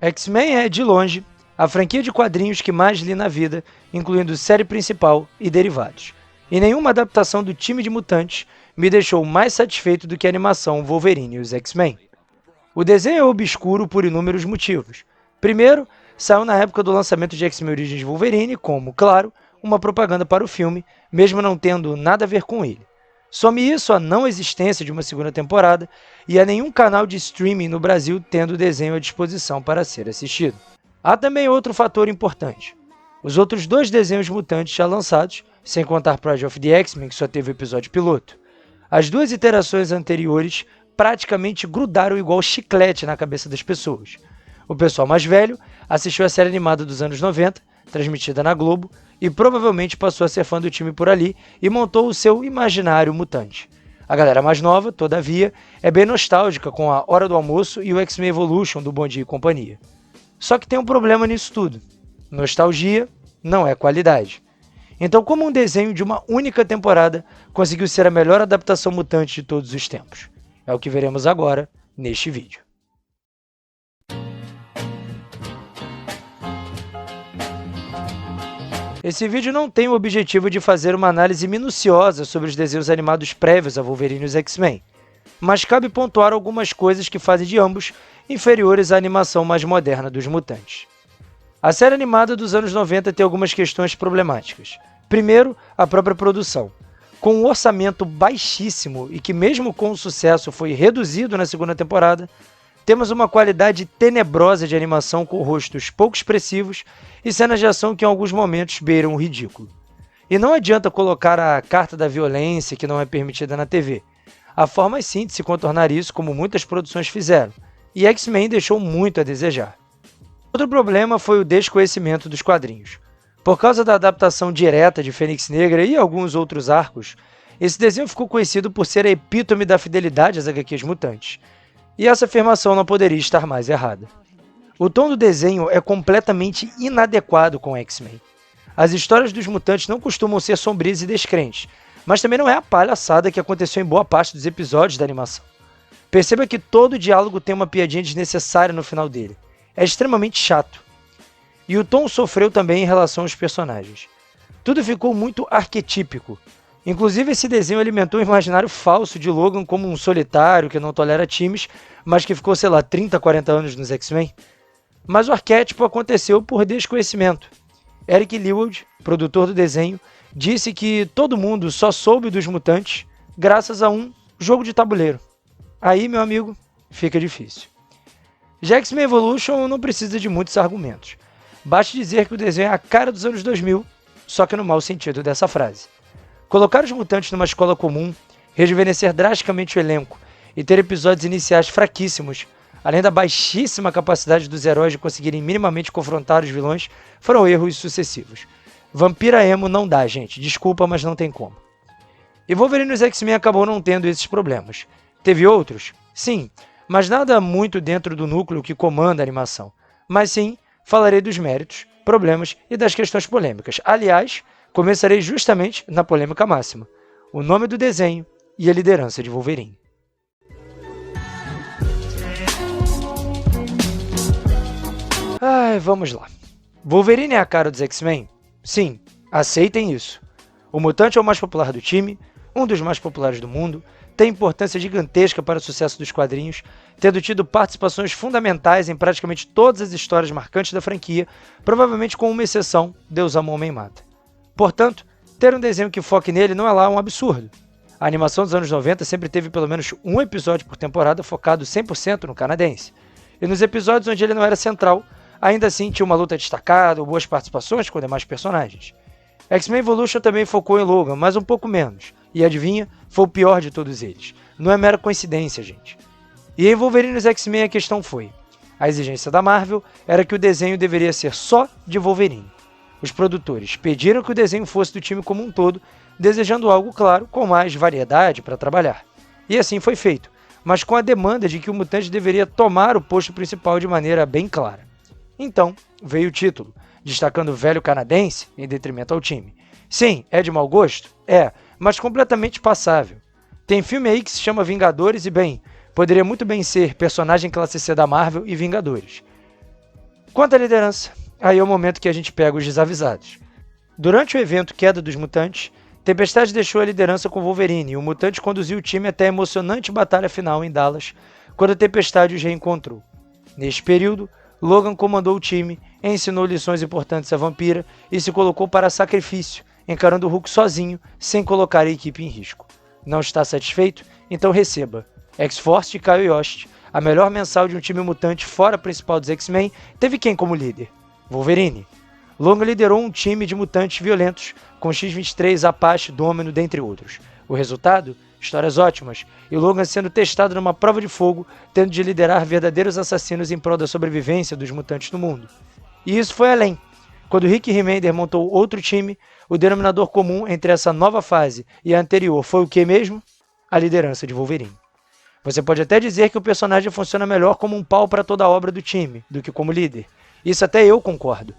X-Men é, de longe, a franquia de quadrinhos que mais li na vida, incluindo série principal e derivados. E nenhuma adaptação do time de mutantes me deixou mais satisfeito do que a animação Wolverine e os X-Men. O desenho é obscuro por inúmeros motivos. Primeiro, saiu na época do lançamento de X-Men Origins Wolverine como, claro, uma propaganda para o filme, mesmo não tendo nada a ver com ele. Some isso à não existência de uma segunda temporada e a nenhum canal de streaming no Brasil tendo o desenho à disposição para ser assistido. Há também outro fator importante. Os outros 2 desenhos mutantes já lançados, sem contar Project of the X-Men, que só teve o episódio piloto. As 2 iterações anteriores praticamente grudaram igual chiclete na cabeça das pessoas. O pessoal mais velho assistiu a série animada dos anos 90, transmitida na Globo, e provavelmente passou a ser fã do time por ali e montou o seu imaginário mutante. A galera mais nova, todavia, é bem nostálgica com a Hora do Almoço e o X-Men Evolution do Bom Dia e Companhia. Só que tem um problema nisso tudo. Nostalgia não é qualidade. Então, como um desenho de uma única temporada conseguiu ser a melhor adaptação mutante de todos os tempos? É o que veremos agora neste vídeo. Esse vídeo não tem o objetivo de fazer uma análise minuciosa sobre os desenhos animados prévios a Wolverine e os X-Men, mas cabe pontuar algumas coisas que fazem de ambos inferiores à animação mais moderna dos mutantes. A série animada dos anos 90 tem algumas questões problemáticas. Primeiro, a própria produção. Com um orçamento baixíssimo e que mesmo com o sucesso foi reduzido na segunda temporada, temos uma qualidade tenebrosa de animação com rostos pouco expressivos e cenas de ação que em alguns momentos beiram o ridículo. E não adianta colocar a carta da violência que não é permitida na TV. Há formas sim de se contornar isso, como muitas produções fizeram, e X-Men deixou muito a desejar. Outro problema foi o desconhecimento dos quadrinhos. Por causa da adaptação direta de Fênix Negra e alguns outros arcos, esse desenho ficou conhecido por ser a epítome da fidelidade às HQs mutantes. E essa afirmação não poderia estar mais errada. O tom do desenho é completamente inadequado com X-Men. As histórias dos mutantes não costumam ser sombrias e descrentes, mas também não é a palhaçada que aconteceu em boa parte dos episódios da animação. Perceba que todo diálogo tem uma piadinha desnecessária no final dele. É extremamente chato. E o tom sofreu também em relação aos personagens. Tudo ficou muito arquetípico. Inclusive, esse desenho alimentou o imaginário falso de Logan como um solitário que não tolera times, mas que ficou, sei lá, 30, 40 anos nos X-Men. Mas o arquétipo aconteceu por desconhecimento. Eric Lewald, produtor do desenho, disse que todo mundo só soube dos mutantes graças a um jogo de tabuleiro. Aí, meu amigo, fica difícil. Já X-Men Evolution não precisa de muitos argumentos. Basta dizer que o desenho é a cara dos anos 2000, só que no mau sentido dessa frase. Colocar os mutantes numa escola comum, rejuvenescer drasticamente o elenco e ter episódios iniciais fraquíssimos, além da baixíssima capacidade dos heróis de conseguirem minimamente confrontar os vilões, foram erros sucessivos. Vampira Emo não dá, gente. Desculpa, mas não tem como. E Wolverine e os X-Men acabou não tendo esses problemas. Teve outros? Sim, mas nada muito dentro do núcleo que comanda a animação. Mas sim, falarei dos méritos, problemas e das questões polêmicas. Aliás, começarei justamente na polêmica máxima: o nome do desenho e a liderança de Wolverine. Vamos lá. Wolverine é a cara dos X-Men? Sim, aceitem isso. O mutante é o mais popular do time, um dos mais populares do mundo, tem importância gigantesca para o sucesso dos quadrinhos, tendo tido participações fundamentais em praticamente todas as histórias marcantes da franquia, provavelmente com uma exceção, Deus ama, homem mata. Portanto, ter um desenho que foque nele não é lá um absurdo. A animação dos anos 90 sempre teve pelo menos um episódio por temporada focado 100% no canadense. E nos episódios onde ele não era central, ainda assim tinha uma luta destacada ou boas participações com demais personagens. X-Men Evolution também focou em Logan, mas um pouco menos. E adivinha, foi o pior de todos eles. Não é mera coincidência, gente. E em Wolverine e os X-Men a questão foi: a exigência da Marvel era que o desenho deveria ser só de Wolverine. Os produtores pediram que o desenho fosse do time como um todo, desejando algo, claro, com mais variedade para trabalhar. E assim foi feito, mas com a demanda de que o mutante deveria tomar o posto principal de maneira bem clara. Então, veio o título, destacando o velho canadense em detrimento ao time. Sim, é de mau gosto? É, mas completamente passável. Tem filme aí que se chama Vingadores e, bem, poderia muito bem ser personagem classe C da Marvel e Vingadores. Quanto à liderança, aí é o momento que a gente pega os desavisados. Durante o evento Queda dos Mutantes, Tempestade deixou a liderança com Wolverine e o Mutante conduziu o time até a emocionante batalha final em Dallas, quando a Tempestade os reencontrou. Neste período, Logan comandou o time, ensinou lições importantes à Vampira e se colocou para sacrifício, encarando o Hulk sozinho, sem colocar a equipe em risco. Não está satisfeito? Então receba X-Force de Kyle Yost, a melhor mensal de um time mutante fora a principal dos X-Men, teve quem como líder? Wolverine. Logan liderou um time de mutantes violentos, com X-23, Apache, Domino, dentre outros. O resultado? Histórias ótimas, e Logan sendo testado numa prova de fogo, tendo de liderar verdadeiros assassinos em prol da sobrevivência dos mutantes no mundo. E isso foi além. Quando Rick Remender montou outro time, o denominador comum entre essa nova fase e a anterior foi o que mesmo? A liderança de Wolverine. Você pode até dizer que o personagem funciona melhor como um pau para toda a obra do time, do que como líder. Isso até eu concordo.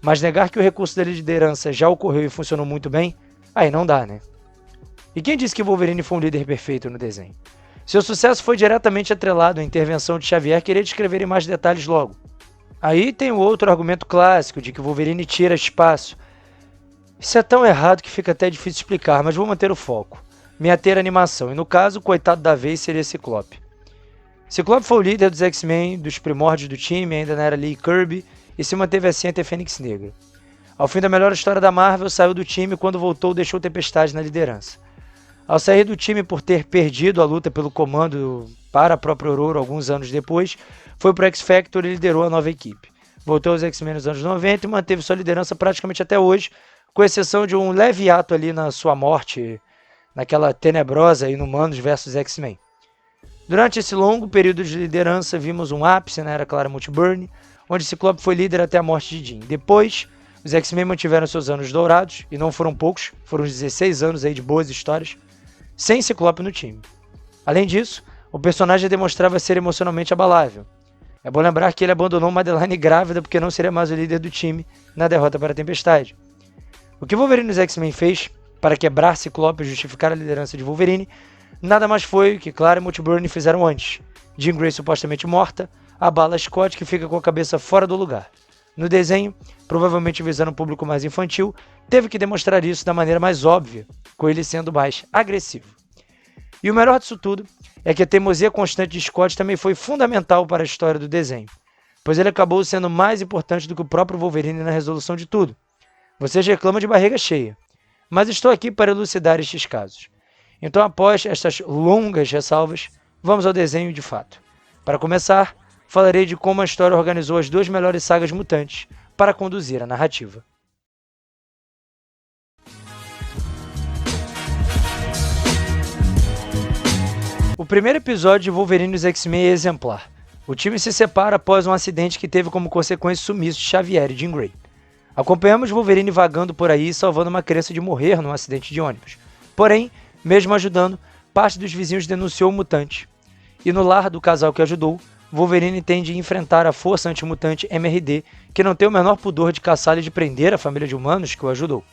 Mas negar que o recurso da liderança já ocorreu e funcionou muito bem, aí não dá, né? E quem disse que Wolverine foi um líder perfeito no desenho? Seu sucesso foi diretamente atrelado à intervenção de Xavier querer descrever em mais detalhes logo. Aí tem o outro argumento clássico de que Wolverine tira espaço. Isso é tão errado que fica até difícil explicar, mas vou manter o foco. Me ater à animação, e no caso, o coitado da vez seria Ciclope. Ciclope foi o líder dos X-Men, dos primórdios do time, ainda na era Lee Kirby, e se manteve assim até Fênix Negra. Ao fim da melhor história da Marvel, saiu do time e quando voltou deixou Tempestade na liderança. Ao sair do time por ter perdido a luta pelo comando para a própria Ororo alguns anos depois, foi para o X-Factor e liderou a nova equipe. Voltou aos X-Men nos anos 90 e manteve sua liderança praticamente até hoje, com exceção de um leve ato ali na sua morte, naquela tenebrosa Inumanos vs X-Men. Durante esse longo período de liderança, vimos um ápice na era Claremont Byrne, onde Ciclope foi líder até a morte de Jean. Depois, os X-Men mantiveram seus anos dourados, e não foram poucos, foram 16 anos aí de boas histórias, sem Ciclope no time. Além disso, o personagem demonstrava ser emocionalmente abalável. É bom lembrar que ele abandonou Madeline grávida porque não seria mais o líder do time na derrota para a Tempestade. O que Wolverine e os X-Men fez para quebrar Ciclope e justificar a liderança de Wolverine nada mais foi o que Claremont e Byrne fizeram antes. Jean Grey supostamente morta, abala Scott que fica com a cabeça fora do lugar. No desenho, provavelmente visando um público mais infantil, teve que demonstrar isso da maneira mais óbvia, com ele sendo mais agressivo. E o melhor disso tudo é que a teimosia constante de Scott também foi fundamental para a história do desenho, pois ele acabou sendo mais importante do que o próprio Wolverine na resolução de tudo. Vocês reclamam de barriga cheia, mas estou aqui para elucidar estes casos. Então, após estas longas ressalvas, vamos ao desenho de fato. Para começar, falarei de como a história organizou as duas melhores sagas mutantes para conduzir a narrativa. O primeiro episódio de Wolverine e os X-Men é exemplar. O time se separa após um acidente que teve como consequência o sumiço de Xavier e Jean Grey. Acompanhamos Wolverine vagando por aí salvando uma criança de morrer num acidente de ônibus. Porém, mesmo ajudando, parte dos vizinhos denunciou o mutante. E no lar do casal que ajudou, Wolverine tem de enfrentar a força antimutante MRD, que não tem o menor pudor de caçá-lo e de prender a família de humanos que o ajudou.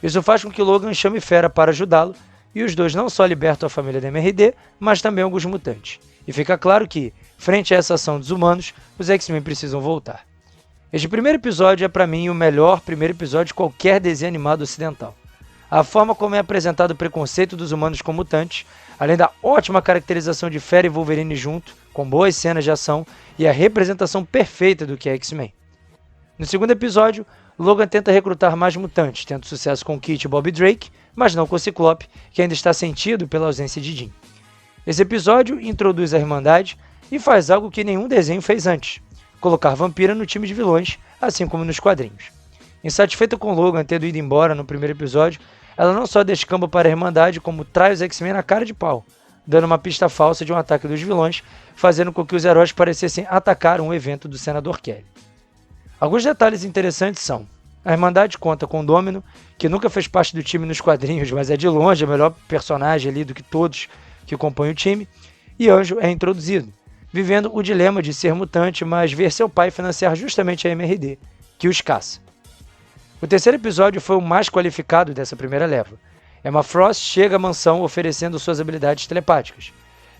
Isso faz com que Logan chame Fera para ajudá-lo, e os dois não só libertam a família da MRD, mas também alguns mutantes. E fica claro que, frente a essa ação dos humanos, os X-Men precisam voltar. Este primeiro episódio é para mim o melhor primeiro episódio de qualquer desenho animado ocidental. A forma como é apresentado o preconceito dos humanos com mutantes, além da ótima caracterização de Fera e Wolverine junto, com boas cenas de ação e a representação perfeita do que é X-Men. No segundo episódio, Logan tenta recrutar mais mutantes, tendo sucesso com Kit e Bob Drake, mas não com Ciclope, que ainda está sentido pela ausência de Jean. Esse episódio introduz a Irmandade e faz algo que nenhum desenho fez antes, colocar Vampira no time de vilões, assim como nos quadrinhos. Insatisfeita com Logan tendo ido embora no primeiro episódio, ela não só descamba para a Irmandade, como trai os X-Men na cara de pau, dando uma pista falsa de um ataque dos vilões, fazendo com que os heróis parecessem atacar um evento do Senador Kelly. Alguns detalhes interessantes são: a Irmandade conta com Domino, que nunca fez parte do time nos quadrinhos, mas é de longe a melhor personagem ali do que todos que compõem o time, e Anjo é introduzido, vivendo o dilema de ser mutante, mas ver seu pai financiar justamente a MRD, que os caça. O terceiro episódio foi o mais qualificado dessa primeira leva. Emma Frost chega à mansão oferecendo suas habilidades telepáticas.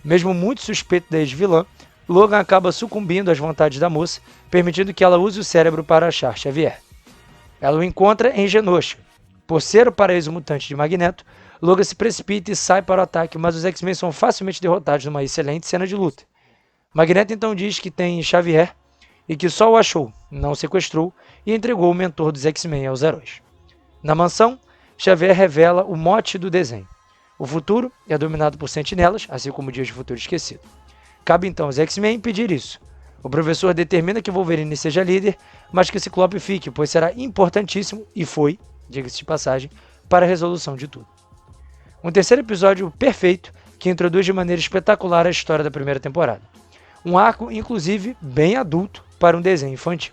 Mesmo muito suspeito da ex-vilã, Logan acaba sucumbindo às vontades da moça, permitindo que ela use o cérebro para achar Xavier. Ela o encontra em Genosha. Por ser o paraíso mutante de Magneto, Logan se precipita e sai para o ataque, mas os X-Men são facilmente derrotados numa excelente cena de luta. Magneto então diz que tem Xavier e que só o achou, não o sequestrou e entregou o mentor dos X-Men aos heróis. Na mansão, Xavier revela o mote do desenho. O futuro é dominado por sentinelas, assim como o Dias de Futuro Esquecido. Cabe então aos X-Men impedir isso. O professor determina que Wolverine seja líder, mas que Ciclope fique, pois será importantíssimo, e foi, diga-se de passagem, para a resolução de tudo. Um terceiro episódio perfeito, que introduz de maneira espetacular a história da primeira temporada. Um arco, inclusive, bem adulto para um desenho infantil.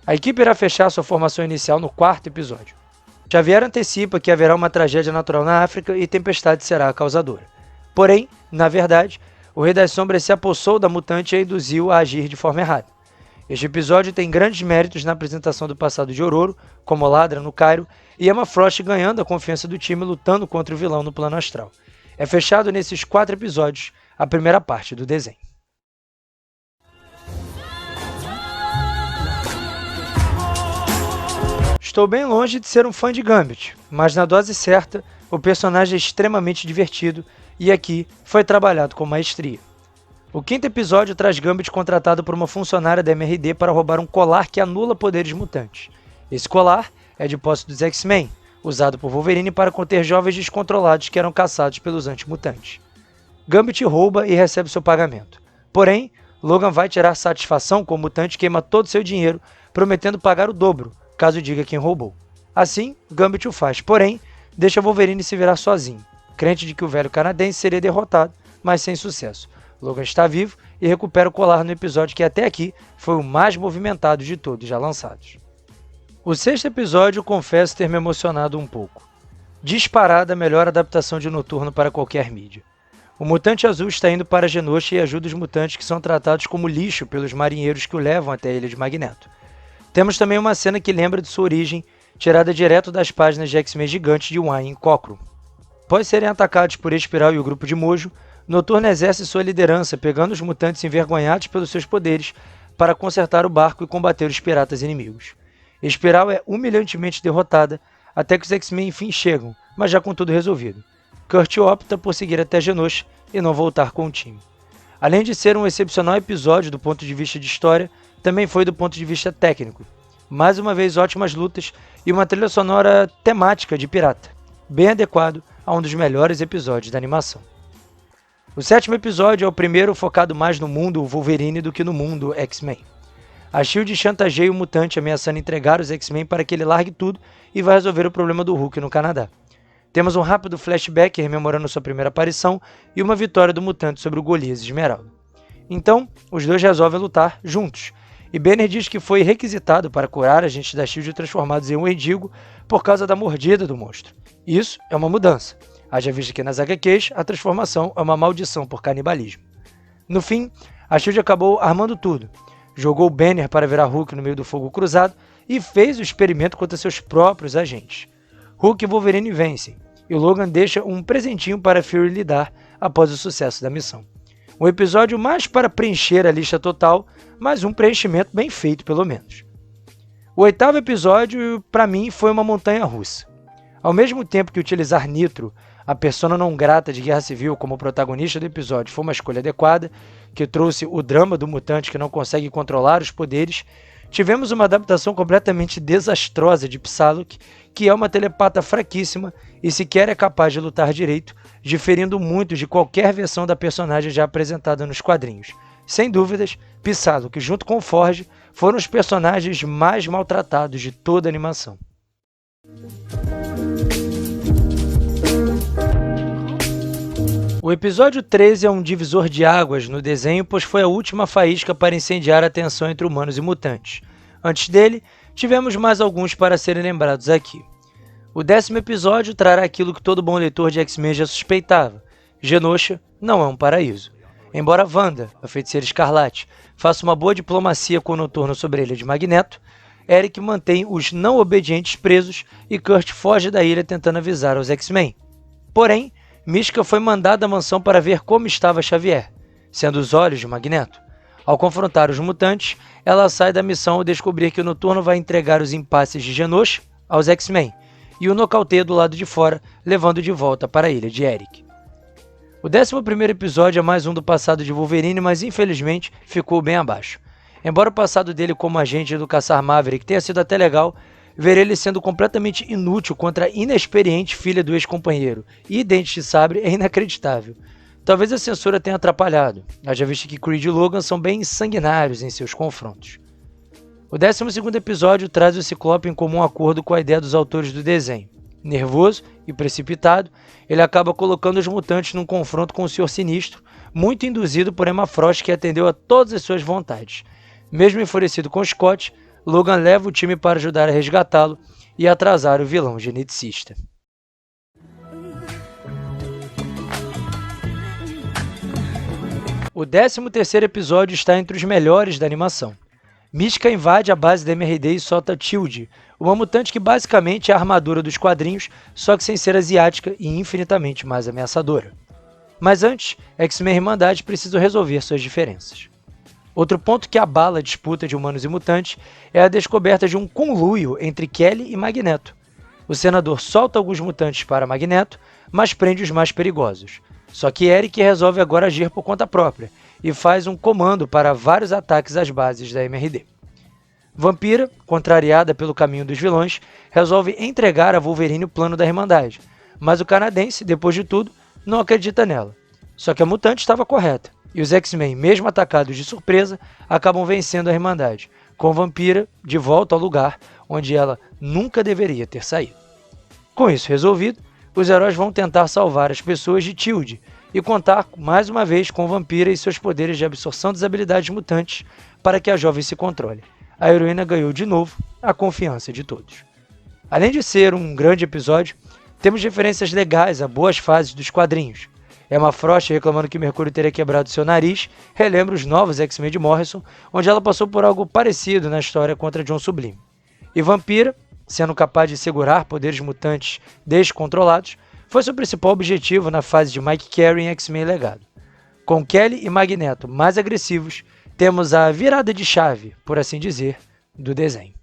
A equipe irá fechar sua formação inicial no quarto episódio. Xavier antecipa que haverá uma tragédia natural na África e Tempestade será a causadora. Porém, na verdade, o Rei das Sombras se apossou da mutante e a induziu a agir de forma errada. Este episódio tem grandes méritos na apresentação do passado de Ororo, como Ladra no Cairo, e Emma Frost ganhando a confiança do time lutando contra o vilão no plano astral. É fechado nesses 4 episódios a primeira parte do desenho. Estou bem longe de ser um fã de Gambit, mas na dose certa, o personagem é extremamente divertido e aqui foi trabalhado com maestria. O 5º episódio traz Gambit contratado por uma funcionária da MRD para roubar um colar que anula poderes mutantes. Esse colar é de posse dos X-Men, usado por Wolverine para conter jovens descontrolados que eram caçados pelos antimutantes. Gambit rouba e recebe seu pagamento. Porém, Logan vai tirar satisfação com o mutante e queima todo seu dinheiro, prometendo pagar o dobro, caso diga quem roubou. Assim, Gambit o faz, porém, deixa Wolverine se virar sozinho, crente de que o velho canadense seria derrotado, mas sem sucesso. Logan está vivo e recupera o colar no episódio que até aqui foi o mais movimentado de todos já lançados. O 6º episódio confesso ter me emocionado um pouco. Disparada a melhor adaptação de Noturno para qualquer mídia. O mutante azul está indo para Genosha e ajuda os mutantes que são tratados como lixo pelos marinheiros que o levam até a Ilha de Magneto. Temos também uma cena que lembra de sua origem, tirada direto das páginas de X-Men gigantes de Wayne Cockrum. Após serem atacados por Espiral e o grupo de Mojo, Noturno exerce sua liderança, pegando os mutantes envergonhados pelos seus poderes para consertar o barco e combater os piratas inimigos. Espiral é humilhantemente derrotada, até que os X-Men enfim chegam, mas já com tudo resolvido. Kurt opta por seguir até Genosha e não voltar com o time. Além de ser um excepcional episódio do ponto de vista de história, também foi do ponto de vista técnico. Mais uma vez ótimas lutas e uma trilha sonora temática de pirata, bem adequado a um dos melhores episódios da animação. O 7º episódio é o primeiro focado mais no mundo Wolverine do que no mundo X-Men. A SHIELD chantageia o mutante ameaçando entregar os X-Men para que ele largue tudo e vá resolver o problema do Hulk no Canadá. Temos um rápido flashback rememorando sua primeira aparição e uma vitória do mutante sobre o Golias Esmeralda. Então, os dois resolvem lutar juntos, e Banner diz que foi requisitado para curar agentes da SHIELD transformados em um mendigo por causa da mordida do monstro. Isso é uma mudança. Haja visto que nas HQs, a transformação é uma maldição por canibalismo. No fim, a SHIELD acabou armando tudo. Jogou o Banner para virar Hulk no meio do fogo cruzado e fez o experimento contra seus próprios agentes. Hulk e Wolverine vencem, e Logan deixa um presentinho para Fury lhe dar após o sucesso da missão. Um episódio mais para preencher a lista total, mas um preenchimento bem feito pelo menos. O 8º episódio, para mim, foi uma montanha-russa. Ao mesmo tempo que utilizar Nitro, a persona não grata de Guerra Civil, como protagonista do episódio, foi uma escolha adequada, que trouxe o drama do mutante que não consegue controlar os poderes, tivemos uma adaptação completamente desastrosa de Psylocke, que é uma telepata fraquíssima e sequer é capaz de lutar direito, diferindo muito de qualquer versão da personagem já apresentada nos quadrinhos. Sem dúvidas, Psylocke junto com Forge foram os personagens mais maltratados de toda a animação. O episódio 13 é um divisor de águas no desenho, pois foi a última faísca para incendiar a tensão entre humanos e mutantes. Antes dele, tivemos mais alguns para serem lembrados aqui. O 10º episódio trará aquilo que todo bom leitor de X-Men já suspeitava. Genosha não é um paraíso. Embora Wanda, a Feiticeira Escarlate, faça uma boa diplomacia com o Noturno sobre a Ilha de Magneto, Eric mantém os não obedientes presos e Kurt foge da ilha tentando avisar aos X-Men. Porém, Mística foi mandada à mansão para ver como estava Xavier. sendo os olhos de Magneto. Ao confrontar os mutantes, ela sai da missão ao descobrir que o Noturno vai entregar os impasses de Genosha aos X-Men e o nocauteia do lado de fora, levando de volta para a ilha de Eric. O 11º episódio é mais um do passado de Wolverine, mas infelizmente ficou bem abaixo. Embora o passado dele como agente do Caçar Maverick tenha sido até legal, ver ele sendo completamente inútil contra a inexperiente filha do ex-companheiro e Dente de Sabre é inacreditável. Talvez a censura tenha atrapalhado, haja visto que Creed e Logan são bem sanguinários em seus confrontos. O 12º episódio traz o Ciclope em comum acordo com a ideia dos autores do desenho. Nervoso e precipitado, ele acaba colocando os mutantes num confronto com o Senhor Sinistro, muito induzido por Emma Frost, que atendeu a todas as suas vontades. Mesmo enfurecido com Scott, Logan leva o time para ajudar a resgatá-lo e atrasar o vilão geneticista. O 13º episódio está entre os melhores da animação. Mística invade a base da MRD e solta Tilde, uma mutante que basicamente é a armadura dos quadrinhos, só que sem ser asiática e infinitamente mais ameaçadora. Mas antes, X-Men e Irmandade precisam resolver suas diferenças. Outro ponto que abala a disputa de humanos e mutantes é a descoberta de um conluio entre Kelly e Magneto. O senador solta alguns mutantes para Magneto, mas prende os mais perigosos. Só que Eric resolve agora agir por conta própria e faz um comando para vários ataques às bases da MRD. Vampira, contrariada pelo caminho dos vilões, resolve entregar a Wolverine o plano da Irmandade, mas o canadense, depois de tudo, não acredita nela. Só que a mutante estava correta, e os X-Men, mesmo atacados de surpresa, acabam vencendo a Irmandade, com Vampira de volta ao lugar onde ela nunca deveria ter saído. Com isso resolvido, os heróis vão tentar salvar as pessoas de Tilde e contar mais uma vez com Vampira e seus poderes de absorção das habilidades mutantes para que a jovem se controle. A heroína ganhou de novo a confiança de todos. Além de ser um grande episódio, temos referências legais a boas fases dos quadrinhos. Emma Frost, reclamando que Mercúrio teria quebrado seu nariz, relembra os novos X-Men de Morrison, onde ela passou por algo parecido na história contra John Sublime. E Vampira, sendo capaz de segurar poderes mutantes descontrolados, foi seu principal objetivo na fase de Mike Carey em X-Men Legado. Com Kelly e Magneto mais agressivos, temos a virada de chave, por assim dizer, do desenho.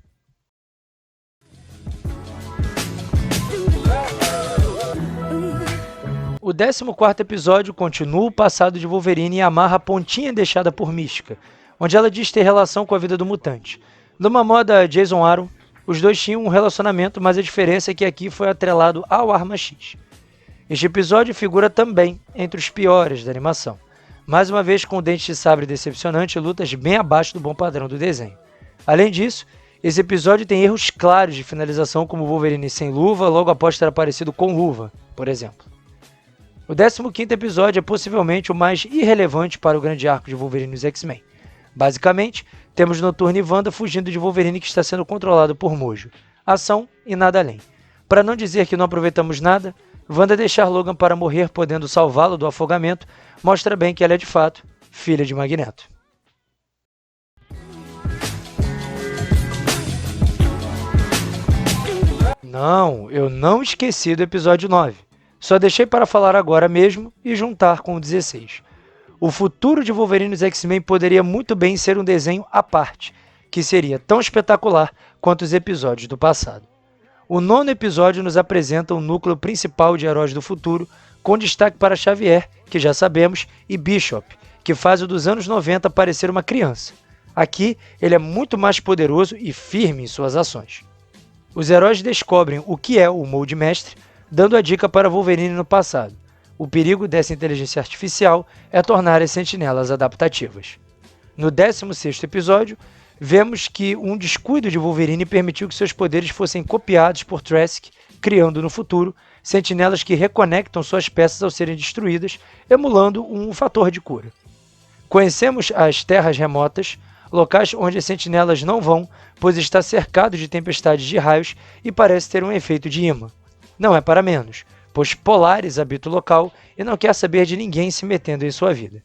O 14º episódio continua o passado de Wolverine e amarra a pontinha deixada por Mística, onde ela diz ter relação com a vida do mutante. Numa moda Jason Aaron, os dois tinham um relacionamento, mas a diferença é que aqui foi atrelado ao Arma X. Este episódio figura também entre os piores da animação, mais uma vez com o Dente de Sabre decepcionante e lutas bem abaixo do bom padrão do desenho. Além disso, esse episódio tem erros claros de finalização, como Wolverine sem luva logo após ter aparecido com luva, por exemplo. O 15º episódio é possivelmente o mais irrelevante para o grande arco de Wolverine e os X-Men. Basicamente, temos Noturno e Wanda fugindo de Wolverine, que está sendo controlado por Mojo. Ação e nada além. Para não dizer que não aproveitamos nada, Wanda deixar Logan para morrer podendo salvá-lo do afogamento mostra bem que ela é de fato filha de Magneto. Não, eu não esqueci do episódio 9. Só deixei para falar agora mesmo e juntar com o 16. O futuro de Wolverine e os X-Men poderia muito bem ser um desenho à parte, que seria tão espetacular quanto os episódios do passado. O 9º episódio nos apresenta o núcleo principal de heróis do futuro, com destaque para Xavier, que já sabemos, e Bishop, que faz o dos anos 90 parecer uma criança. Aqui, ele é muito mais poderoso e firme em suas ações. Os heróis descobrem o que é o Molde Mestre, dando a dica para Wolverine no passado. O perigo dessa inteligência artificial é tornar as sentinelas adaptativas. No 16º episódio, vemos que um descuido de Wolverine permitiu que seus poderes fossem copiados por Trask, criando no futuro sentinelas que reconectam suas peças ao serem destruídas, emulando um fator de cura. Conhecemos as Terras Remotas, locais onde as sentinelas não vão, pois está cercado de tempestades de raios e parece ter um efeito de imã. Não é para menos, pois Polaris habita o local e não quer saber de ninguém se metendo em sua vida.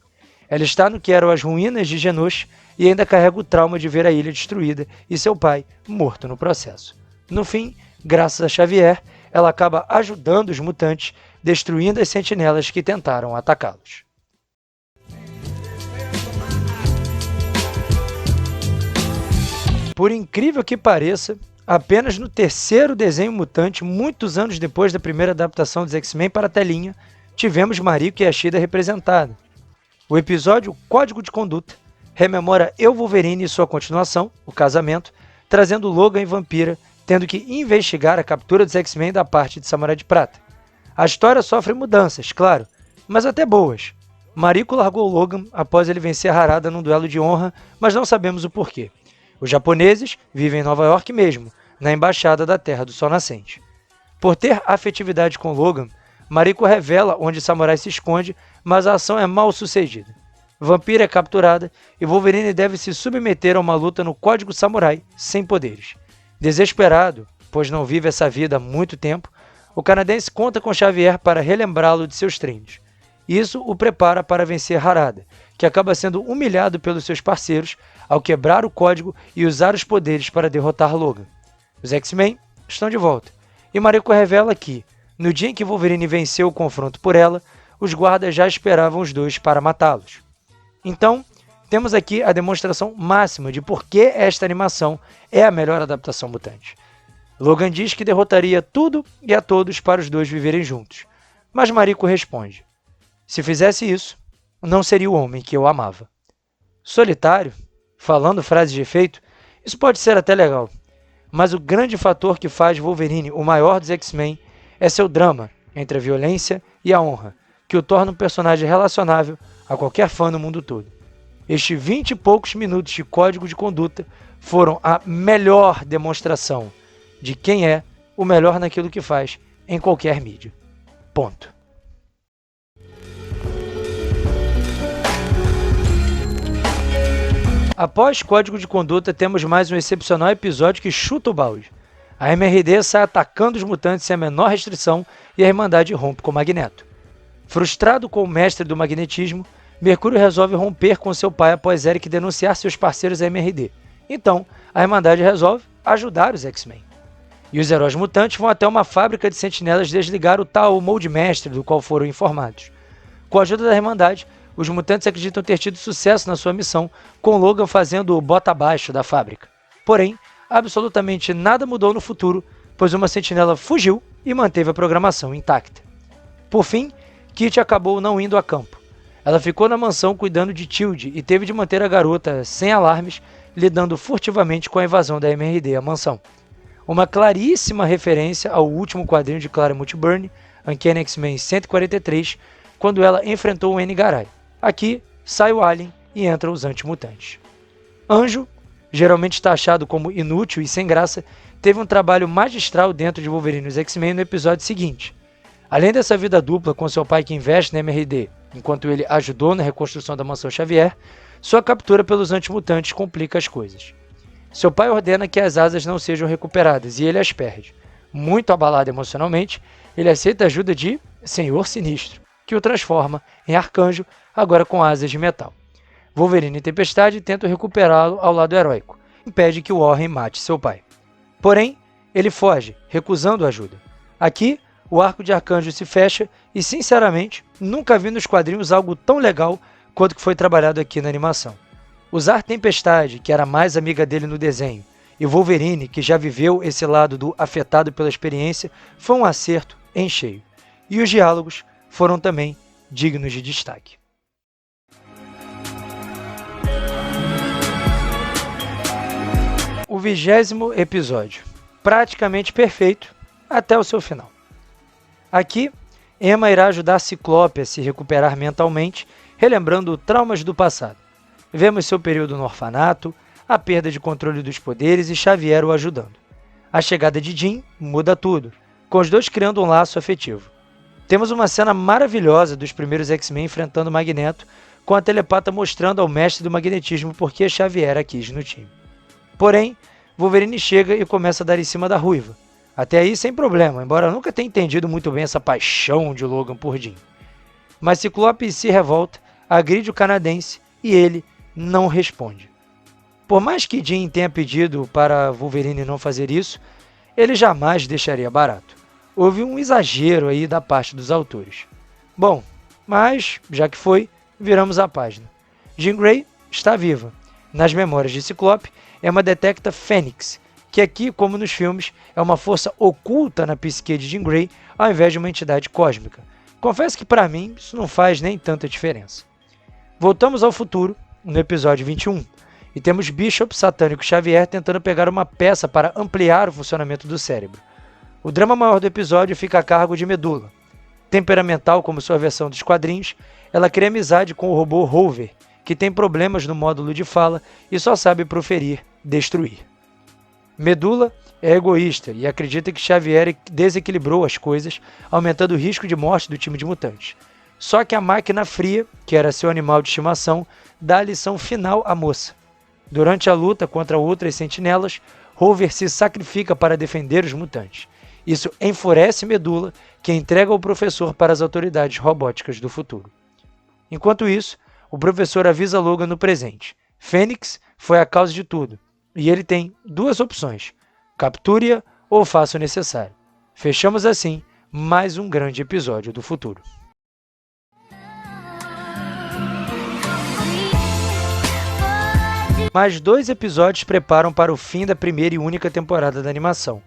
Ela está no que eram as ruínas de Genosha e ainda carrega o trauma de ver a ilha destruída e seu pai morto no processo. No fim, graças a Xavier, ela acaba ajudando os mutantes, destruindo as sentinelas que tentaram atacá-los. Por incrível que pareça, apenas no terceiro desenho mutante, muitos anos depois da primeira adaptação dos X-Men para a telinha, tivemos Mariko e Ashida representada. O episódio Código de Conduta rememora Eu, Wolverine e sua continuação, o casamento, trazendo Logan e Vampira, tendo que investigar a captura dos X-Men da parte de Samurai de Prata. A história sofre mudanças, claro, mas até boas. Mariko largou Logan após ele vencer Harada num duelo de honra, mas não sabemos o porquê. Os japoneses vivem em Nova York mesmo, na embaixada da Terra do Sol Nascente. Por ter afetividade com Logan, Mariko revela onde Samurai se esconde, mas a ação é mal sucedida. Vampira é capturada e Wolverine deve se submeter a uma luta no Código Samurai, sem poderes. Desesperado, pois não vive essa vida há muito tempo, o canadense conta com Xavier para relembrá-lo de seus treinos. Isso o prepara para vencer Harada, que acaba sendo humilhado pelos seus parceiros ao quebrar o código e usar os poderes para derrotar Logan. Os X-Men estão de volta, e Mariko revela que, no dia em que Wolverine venceu o confronto por ela, os guardas já esperavam os dois para matá-los. Então, temos aqui a demonstração máxima de por que esta animação é a melhor adaptação mutante. Logan diz que derrotaria tudo e a todos para os dois viverem juntos, mas Mariko responde: se fizesse isso, não seria o homem que eu amava. Solitário, falando frases de efeito, isso pode ser até legal, mas o grande fator que faz Wolverine o maior dos X-Men é seu drama entre a violência e a honra, que o torna um personagem relacionável a qualquer fã no mundo todo. Estes 20 e poucos minutos de Código de Conduta foram a melhor demonstração de quem é o melhor naquilo que faz em qualquer mídia. Ponto. Após Código de Conduta, temos mais um excepcional episódio que chuta o balde. A MRD sai atacando os mutantes sem a menor restrição e a Irmandade rompe com Magneto. Frustrado com o mestre do magnetismo, Mercúrio resolve romper com seu pai após Eric denunciar seus parceiros à MRD. Então, a Irmandade resolve ajudar os X-Men. E os heróis mutantes vão até uma fábrica de sentinelas desligar o tal molde mestre do qual foram informados. Com a ajuda da Irmandade, os mutantes acreditam ter tido sucesso na sua missão, com Logan fazendo o bota abaixo da fábrica. Porém, absolutamente nada mudou no futuro, pois uma sentinela fugiu e manteve a programação intacta. Por fim, Kitty acabou não indo a campo. Ela ficou na mansão cuidando de Tilde e teve de manter a garota sem alarmes, lidando furtivamente com a invasão da MRD à mansão. Uma claríssima referência ao último quadrinho de Claremont Byrne, Uncanny X-Men 143, quando ela enfrentou o N-Garai. Aqui, sai o Alien e entram os antimutantes. Anjo, geralmente taxado como inútil e sem graça, teve um trabalho magistral dentro de Wolverine e os X-Men no episódio seguinte. Além dessa vida dupla com seu pai que investe na MRD, enquanto ele ajudou na reconstrução da Mansão Xavier, sua captura pelos antimutantes complica as coisas. Seu pai ordena que as asas não sejam recuperadas e ele as perde. Muito abalado emocionalmente, ele aceita a ajuda de Senhor Sinistro, que o transforma em Arcanjo, agora com asas de metal. Wolverine e Tempestade tentam recuperá-lo ao lado heróico, impede que Warren mate seu pai. Porém, ele foge, recusando ajuda. Aqui, o arco de Arcanjo se fecha e, sinceramente, nunca vi nos quadrinhos algo tão legal quanto que foi trabalhado aqui na animação. Usar Tempestade, que era mais amiga dele no desenho, e Wolverine, que já viveu esse lado do afetado pela experiência, foi um acerto em cheio. E os diálogos foram também dignos de destaque. O 20º episódio, praticamente perfeito até o seu final. Aqui, Emma irá ajudar Ciclope a se recuperar mentalmente, relembrando traumas do passado. Vemos seu período no orfanato, a perda de controle dos poderes e Xavier o ajudando. A chegada de Jean muda tudo, com os dois criando um laço afetivo. Temos uma cena maravilhosa dos primeiros X-Men enfrentando Magneto, com a telepata mostrando ao mestre do magnetismo por que Xavier a quis no time. Porém, Wolverine chega e começa a dar em cima da Ruiva. Até aí sem problema, embora eu nunca tenha entendido muito bem essa paixão de Logan por Jean. Mas Ciclope se revolta, agride o canadense e ele não responde. Por mais que Jean tenha pedido para Wolverine não fazer isso, ele jamais deixaria barato. Houve um exagero aí da parte dos autores. Bom, mas, já que foi, viramos a página. Jean Grey está viva. Nas memórias de Ciclope, Emma detecta Fênix, que aqui, como nos filmes, é uma força oculta na psique de Jean Grey, ao invés de uma entidade cósmica. Confesso que para mim isso não faz nem tanta diferença. Voltamos ao futuro, no episódio 21, e temos Bishop, Satânico e Xavier tentando pegar uma peça para ampliar o funcionamento do cérebro. O drama maior do episódio fica a cargo de Medula. Temperamental como sua versão dos quadrinhos, ela cria amizade com o robô Rover, que tem problemas no módulo de fala e só sabe proferir destruir. Medula é egoísta e acredita que Xavier desequilibrou as coisas, aumentando o risco de morte do time de mutantes. Só que a máquina fria, que era seu animal de estimação, dá a lição final à moça. Durante a luta contra outras sentinelas, Rover se sacrifica para defender os mutantes. Isso enfurece Medula, que entrega o professor para as autoridades robóticas do futuro. Enquanto isso, o professor avisa Logan no presente. Fênix foi a causa de tudo, e ele tem duas opções: capture-a ou faça o necessário. Fechamos assim mais um grande episódio do futuro. Mais 2 episódios preparam para o fim da primeira e única temporada da animação.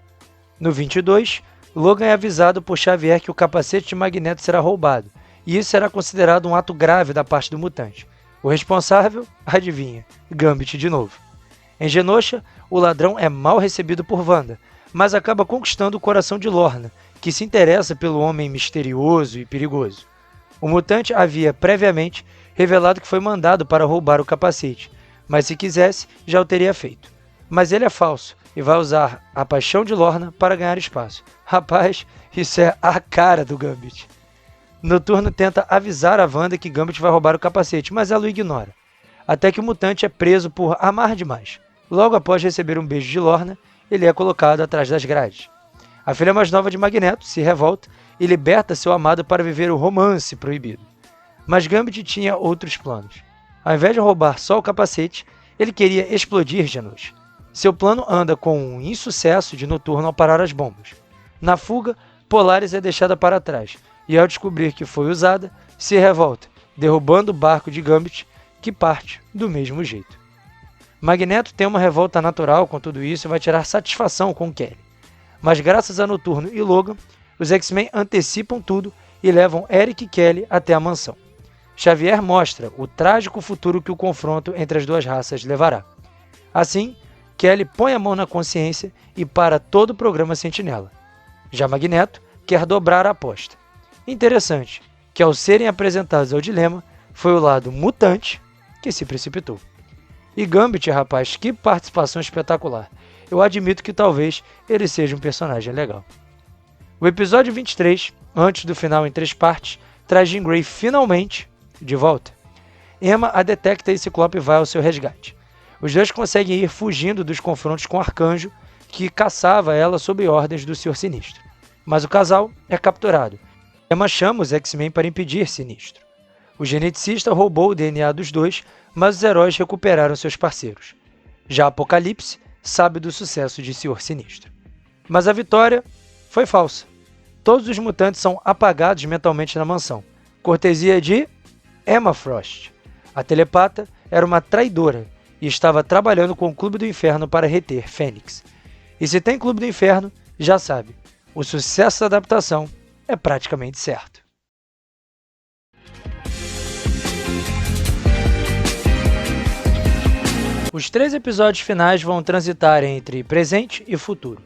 No 22, Logan é avisado por Xavier que o capacete de Magneto será roubado, e isso será considerado um ato grave da parte do mutante. O responsável, adivinha, Gambit de novo. Em Genosha, o ladrão é mal recebido por Wanda, mas acaba conquistando o coração de Lorna, que se interessa pelo homem misterioso e perigoso. O mutante havia previamente revelado que foi mandado para roubar o capacete, mas se quisesse, já o teria feito. Mas ele é falso e vai usar a paixão de Lorna para ganhar espaço. Rapaz, isso é a cara do Gambit. Noturno tenta avisar a Wanda que Gambit vai roubar o capacete, mas ela o ignora. Até que o mutante é preso por amar demais. Logo após receber um beijo de Lorna, ele é colocado atrás das grades. A filha mais nova de Magneto se revolta e liberta seu amado para viver o romance proibido. Mas Gambit tinha outros planos. Ao invés de roubar só o capacete, ele queria explodir Genosha. Seu plano anda com um insucesso de Noturno ao parar as bombas. Na fuga, Polaris é deixada para trás, e ao descobrir que foi usada, se revolta, derrubando o barco de Gambit, que parte do mesmo jeito. Magneto tem uma revolta natural com tudo isso e vai tirar satisfação com Kelly. Mas graças a Noturno e Logan, os X-Men antecipam tudo e levam Eric e Kelly até a mansão. Xavier mostra o trágico futuro que o confronto entre as duas raças levará. Assim, Kelly põe a mão na consciência e para todo o programa Sentinela. Já Magneto quer dobrar a aposta. Interessante que, ao serem apresentados ao dilema, foi o lado mutante que se precipitou. E Gambit, rapaz, que participação espetacular. Eu admito que talvez ele seja um personagem legal. O episódio 23, antes do final em 3 partes, traz Jean Grey finalmente de volta. Emma a detecta e Ciclope vai ao seu resgate. Os dois conseguem ir fugindo dos confrontos com Arcanjo, que caçava ela sob ordens do Senhor Sinistro. Mas o casal é capturado. Emma chama os X-Men para impedir Sinistro. O geneticista roubou o DNA dos dois, mas os heróis recuperaram seus parceiros. Já Apocalipse sabe do sucesso de Senhor Sinistro. Mas a vitória foi falsa. Todos os mutantes são apagados mentalmente na mansão, cortesia de Emma Frost. A telepata era uma traidora e estava trabalhando com o Clube do Inferno para reter Fênix. E se tem Clube do Inferno, já sabe, o sucesso da adaptação é praticamente certo. Os 3 episódios finais vão transitar entre presente e futuro.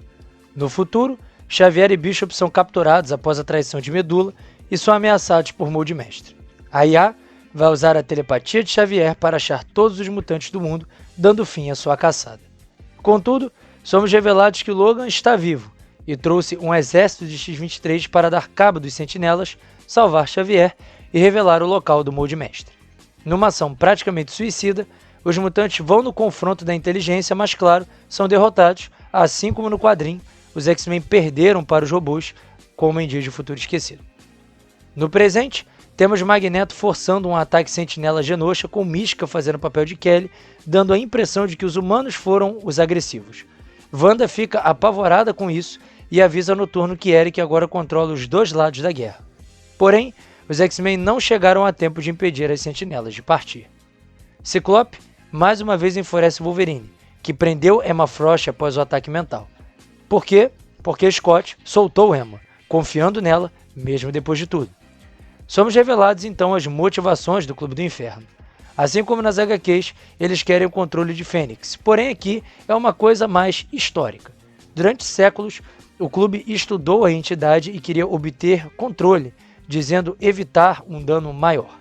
No futuro, Xavier e Bishop são capturados após a traição de Medula e são ameaçados por Molde Mestre. A IA vai usar a telepatia de Xavier para achar todos os mutantes do mundo, dando fim à sua caçada. Contudo, somos revelados que Logan está vivo e trouxe um exército de X-23 para dar cabo dos sentinelas, salvar Xavier e revelar o local do Molde Mestre. Numa ação praticamente suicida, os mutantes vão no confronto da inteligência, mas claro, são derrotados, assim como no quadrinho, os X-Men perderam para os robôs, como em Dias de Futuro Esquecido. No presente, temos Magneto forçando um ataque sentinela Genosha com Mística fazendo o papel de Kelly, dando a impressão de que os humanos foram os agressivos. Wanda fica apavorada com isso e avisa Noturno que Eric agora controla os 2 lados da guerra. Porém, os X-Men não chegaram a tempo de impedir as sentinelas de partir. Ciclope mais uma vez enfurece Wolverine, que prendeu Emma Frost após o ataque mental. Por quê? Porque Scott soltou Emma, confiando nela, mesmo depois de tudo. Somos revelados então as motivações do Clube do Inferno. Assim como nas HQs, eles querem o controle de Fênix, porém aqui é uma coisa mais histórica. Durante séculos, o clube estudou a entidade e queria obter controle, dizendo evitar um dano maior.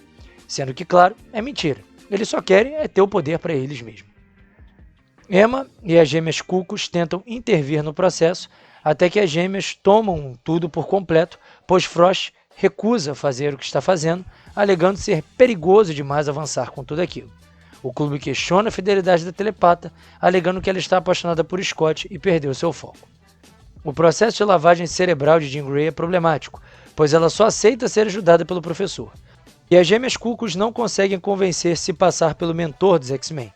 Sendo que, claro, é mentira. Eles só querem ter o poder para eles mesmos. Emma e as gêmeas Cucos tentam intervir no processo, até que as gêmeas tomam tudo por completo, pois Frost recusa fazer o que está fazendo, alegando ser perigoso demais avançar com tudo aquilo. O clube questiona a fidelidade da telepata, alegando que ela está apaixonada por Scott e perdeu seu foco. O processo de lavagem cerebral de Jean Grey é problemático, pois ela só aceita ser ajudada pelo professor. E as gêmeas Cucos não conseguem convencer-se a passar pelo mentor dos X-Men.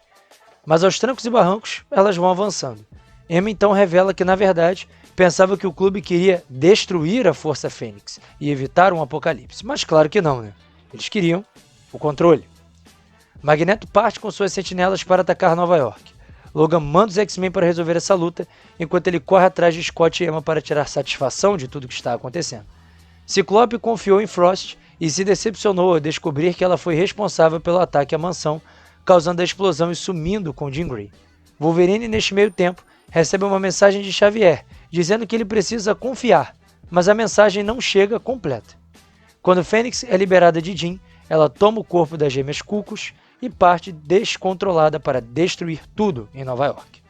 Mas aos trancos e barrancos, elas vão avançando. Emma então revela que, na verdade, pensava que o clube queria destruir a Força Fênix e evitar um apocalipse. Mas claro que não, né? Eles queriam o controle. Magneto parte com suas sentinelas para atacar Nova York. Logan manda os X-Men para resolver essa luta, enquanto ele corre atrás de Scott e Emma para tirar satisfação de tudo que está acontecendo. Ciclope confiou em Frost e se decepcionou ao descobrir que ela foi responsável pelo ataque à mansão, causando a explosão e sumindo com Jean Grey. Wolverine, neste meio tempo, recebe uma mensagem de Xavier, dizendo que ele precisa confiar, mas a mensagem não chega completa. Quando Fênix é liberada de Jean, ela toma o corpo das gêmeas Cucos e parte descontrolada para destruir tudo em Nova York.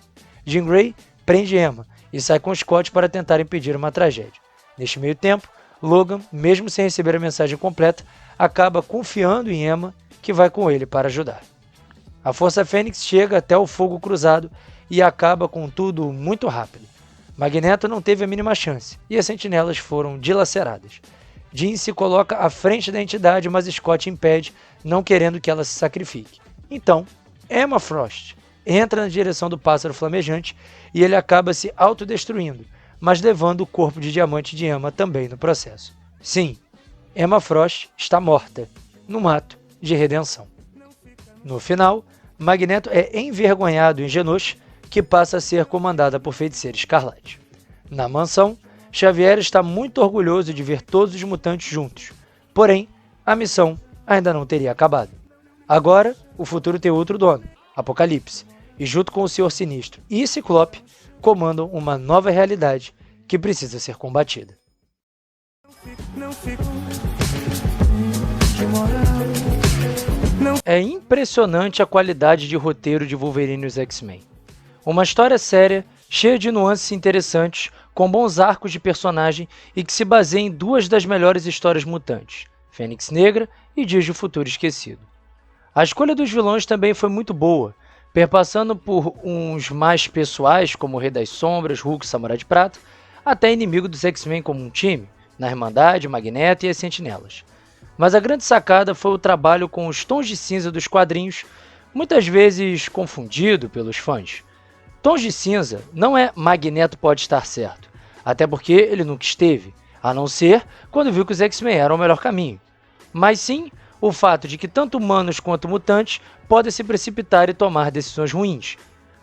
Jean Grey prende Emma e sai com Scott para tentar impedir uma tragédia. Neste meio tempo, Logan, mesmo sem receber a mensagem completa, acaba confiando em Emma, que vai com ele para ajudar. A Força Fênix chega até o fogo cruzado e acaba com tudo muito rápido. Magneto não teve a mínima chance e as sentinelas foram dilaceradas. Jean se coloca à frente da entidade, mas Scott impede, não querendo que ela se sacrifique. Então, Emma Frost entra na direção do pássaro flamejante e ele acaba se autodestruindo, mas levando o corpo de diamante de Emma também no processo. Sim, Emma Frost está morta, num ato de redenção. No final, Magneto é envergonhado em Genosha, que passa a ser comandada por Feiticeira Escarlate. Na mansão, Xavier está muito orgulhoso de ver todos os mutantes juntos, porém, a missão ainda não teria acabado. Agora, o futuro tem outro dono, Apocalipse, e junto com o Senhor Sinistro e Ciclope, comandam uma nova realidade que precisa ser combatida. É impressionante a qualidade de roteiro de Wolverine e os X-Men. Uma história séria, cheia de nuances interessantes, com bons arcos de personagem e que se baseia em duas das melhores histórias mutantes, Fênix Negra e Dias de Futuro Esquecido. A escolha dos vilões também foi muito boa, perpassando por uns mais pessoais, como o Rei das Sombras, Hulk e Samurai de Prata, até inimigo dos X-Men como um time, na Irmandade, Magneto e as Sentinelas. Mas a grande sacada foi o trabalho com os tons de cinza dos quadrinhos, muitas vezes confundido pelos fãs. Tons de cinza não é Magneto pode estar certo, até porque ele nunca esteve, a não ser quando viu que os X-Men eram o melhor caminho. Mas sim o fato de que tanto humanos quanto mutantes podem se precipitar e tomar decisões ruins.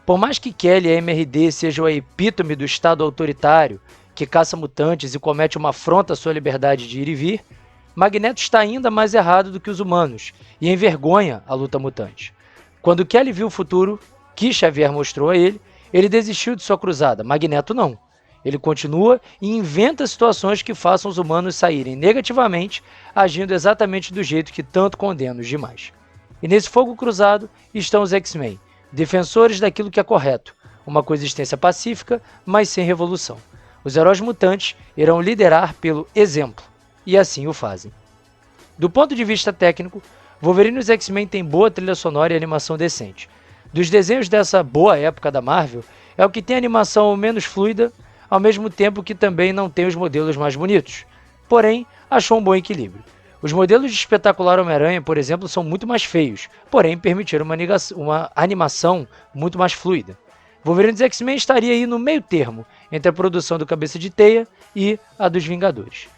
Por mais que Kelly e a MRD sejam a epítome do Estado autoritário, que caça mutantes e comete uma afronta à sua liberdade de ir e vir, Magneto está ainda mais errado do que os humanos e envergonha a luta mutante. Quando Kelly viu o futuro que Xavier mostrou a ele, ele desistiu de sua cruzada, Magneto não. Ele continua e inventa situações que façam os humanos saírem negativamente, agindo exatamente do jeito que tanto condena os demais. E nesse fogo cruzado estão os X-Men, defensores daquilo que é correto, uma coexistência pacífica, mas sem revolução. Os heróis mutantes irão liderar pelo exemplo, e assim o fazem. Do ponto de vista técnico, Wolverine e os X-Men têm boa trilha sonora e animação decente. Dos desenhos dessa boa época da Marvel, é o que tem animação menos fluida, ao mesmo tempo que também não tem os modelos mais bonitos. Porém, achou um bom equilíbrio. Os modelos de Espetacular Homem-Aranha, por exemplo, são muito mais feios, porém permitiram uma animação muito mais fluida. Wolverine dos X-Men estaria aí no meio termo entre a produção do Cabeça de Teia e a dos Vingadores.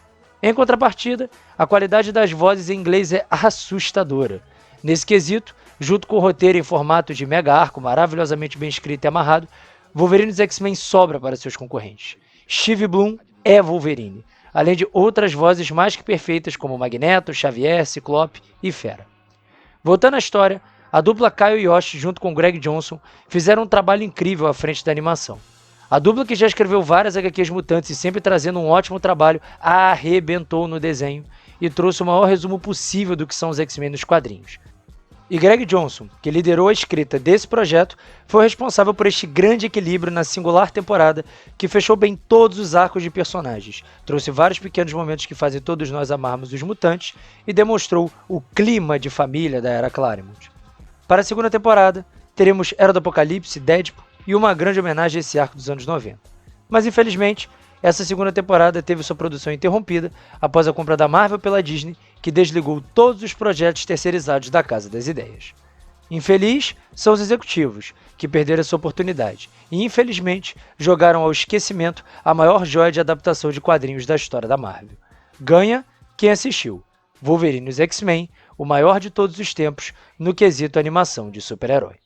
Em contrapartida, a qualidade das vozes em inglês é assustadora. Nesse quesito, Junto com o roteiro em formato de mega arco maravilhosamente bem escrito e amarrado, Wolverine dos X-Men sobra para seus concorrentes. Steve Blum é Wolverine, além de outras vozes mais que perfeitas como Magneto, Xavier, Ciclope e Fera. Voltando à história, a dupla Kyle Yoshi junto com Greg Johnson fizeram um trabalho incrível à frente da animação. A dupla que já escreveu várias HQs mutantes e sempre trazendo um ótimo trabalho arrebentou no desenho e trouxe o maior resumo possível do que são os X-Men nos quadrinhos. E Greg Johnson, que liderou a escrita desse projeto, foi o responsável por este grande equilíbrio na singular temporada que fechou bem todos os arcos de personagens, trouxe vários pequenos momentos que fazem todos nós amarmos os mutantes e demonstrou o clima de família da Era Claremont. Para a segunda temporada, teremos Era do Apocalipse, Deadpool e uma grande homenagem a esse arco dos anos 90. Mas infelizmente, essa segunda temporada teve sua produção interrompida após a compra da Marvel pela Disney, que desligou todos os projetos terceirizados da Casa das Ideias. Infeliz são os executivos, que perderam essa oportunidade e infelizmente jogaram ao esquecimento a maior joia de adaptação de quadrinhos da história da Marvel. Ganha quem assistiu. Wolverine e os X-Men, o maior de todos os tempos no quesito animação de super-herói.